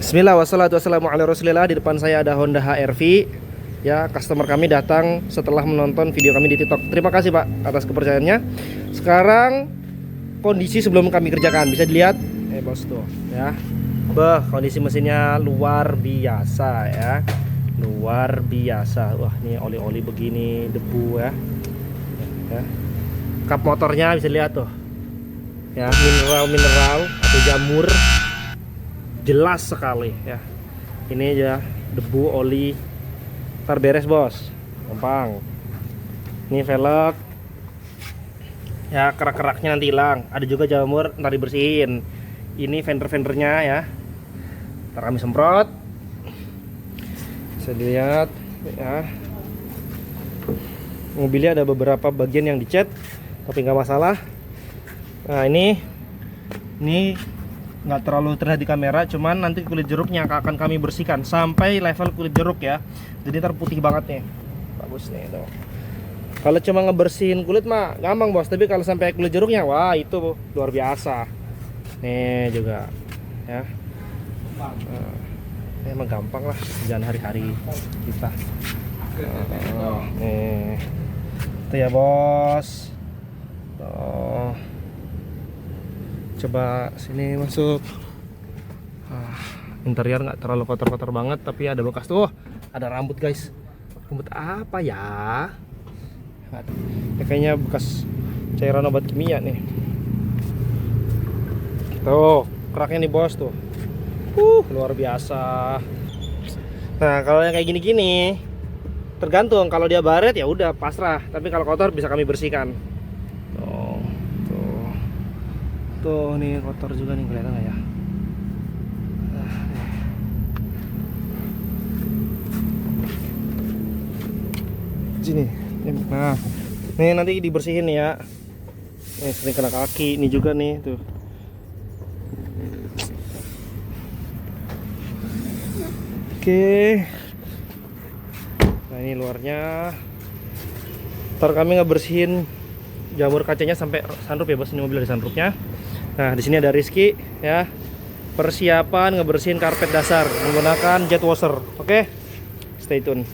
Bismillah, wassalatu wassalamu ala rasulillah. Di depan saya ada Honda HR-V. Ya, customer kami datang setelah menonton video kami di TikTok. Terima kasih Pak atas kepercayaannya. Sekarang kondisi sebelum kami kerjakan bisa dilihat. Bos tuh ya. Kondisi mesinnya luar biasa ya. Luar biasa. Wah, ini oli-oli begini, debu ya. Kap motornya bisa lihat tuh. Ya, mineral atau jamur. Jelas sekali ya. Ini aja debu, oli. Ntar beres bos, gampang. Ini velg. Ya, kerak-keraknya nanti hilang. Ada juga jamur, ntar dibersihin. Ini fender-fendernya ya. Ntar kami semprot. Bisa dilihat ya. Mobilnya ada beberapa bagian yang dicat, tapi nggak masalah. Nah, ini nggak terlalu terlihat di kamera, cuman nanti kulit jeruknya akan kami bersihkan sampai level kulit jeruk ya. Jadi ntar putih banget nih, bagus nih tuh. Kalau cuma ngebersihin kulit mah gampang bos, tapi kalau sampai kulit jeruknya, wah itu luar biasa. Nih juga ya. Emang gampang lah jalan hari-hari kita. Nih itu ya bos. Tuh. Coba sini masuk. Interior nggak terlalu kotor-kotor banget, tapi ada bekas tuh. Ada rambut guys. Rambut apa ya? Kayaknya bekas cairan obat kimia nih. Tuh keraknya nih bos tuh. Luar biasa. Nah kalau yang kayak gini-gini tergantung. Kalau dia baret ya udah pasrah. Tapi kalau kotor bisa kami bersihkan. Tuh nih kotor juga nih, kelihatan nggak ya? Sini. Nah, nih nanti dibersihin ya. Nih sering kena kaki, ini juga nih tuh. Oke. Nah ini luarnya. Ntar kami ngebersihin jamur kacanya sampai sunroof ya bos. Ini mobil ada sunroofnya. Nah, di sini ada Rizky ya. Persiapan ngebersihin karpet dasar menggunakan jet washer. Oke. Stay tune.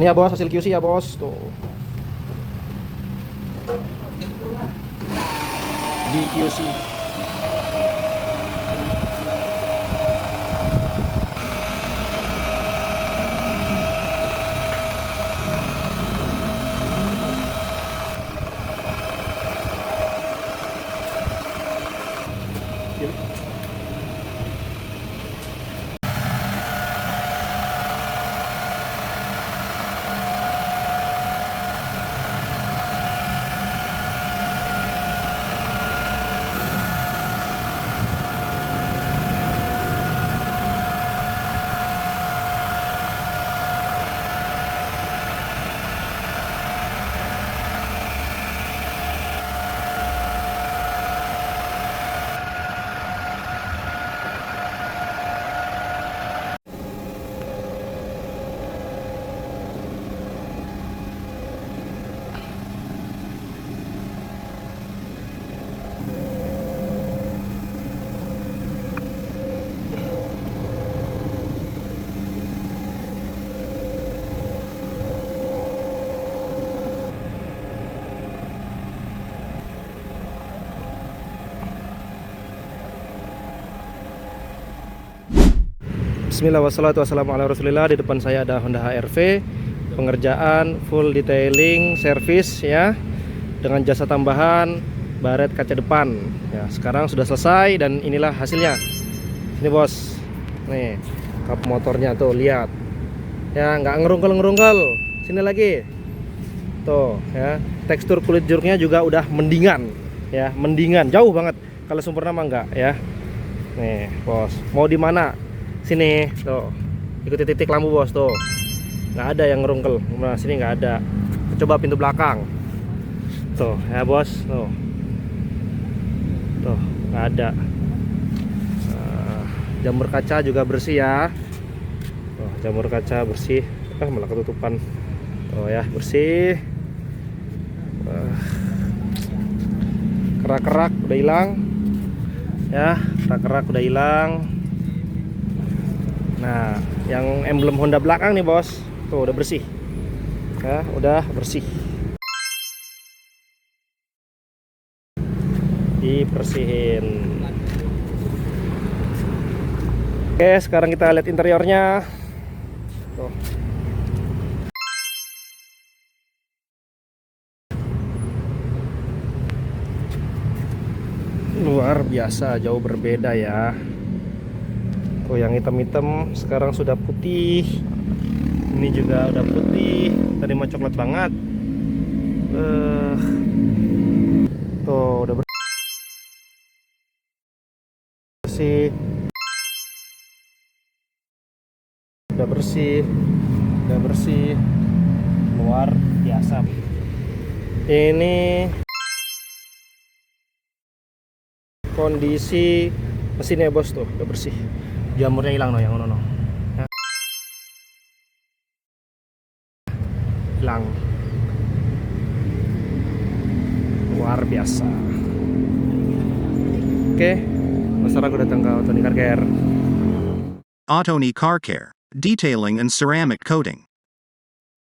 Ini ya bos, hasil QC ya bos, tuh di QC. Bismillah wassalatu wassalamu ala rasulillah. Di depan saya ada Honda HR-V, pengerjaan full detailing service ya, dengan jasa tambahan baret kaca depan ya. Sekarang sudah selesai dan inilah hasilnya. Ini bos, nih kap motornya tuh, lihat ya, nggak ngerungkel. Sini lagi tuh ya, tekstur kulit jeruknya juga udah mendingan ya, mendingan jauh banget. Kalau sempurna mah enggak ya. Nih bos, mau di mana? Sini tuh, ikuti titik lampu bos, tuh nggak ada yang ngerungkel. Nah sini nggak ada. Coba pintu belakang tuh ya bos, tuh nggak ada. Jamur kaca juga bersih ya. Tuh, jamur kaca bersih. Malah ketutupan. Tuh ya, bersih. Kerak-kerak udah hilang ya, kerak-kerak udah hilang. Nah, yang emblem Honda belakang nih bos, tuh udah bersih ya, udah bersih, dibersihin. Oke, sekarang kita lihat interiornya tuh. Luar biasa, jauh berbeda ya. Oh, yang hitam-hitam sekarang sudah putih. Ini juga udah putih. Tadi mah coklat banget. Tuh udah bersih. Udah bersih. Luar biasa. Ini kondisi mesinnya bos, tuh udah bersih. Jamurnya hilang no, yang ono no. Ya. Hilang. Luar biasa. Oke, masyarakat datang ke Autony Car Care. Autony Car Care, detailing and ceramic coating.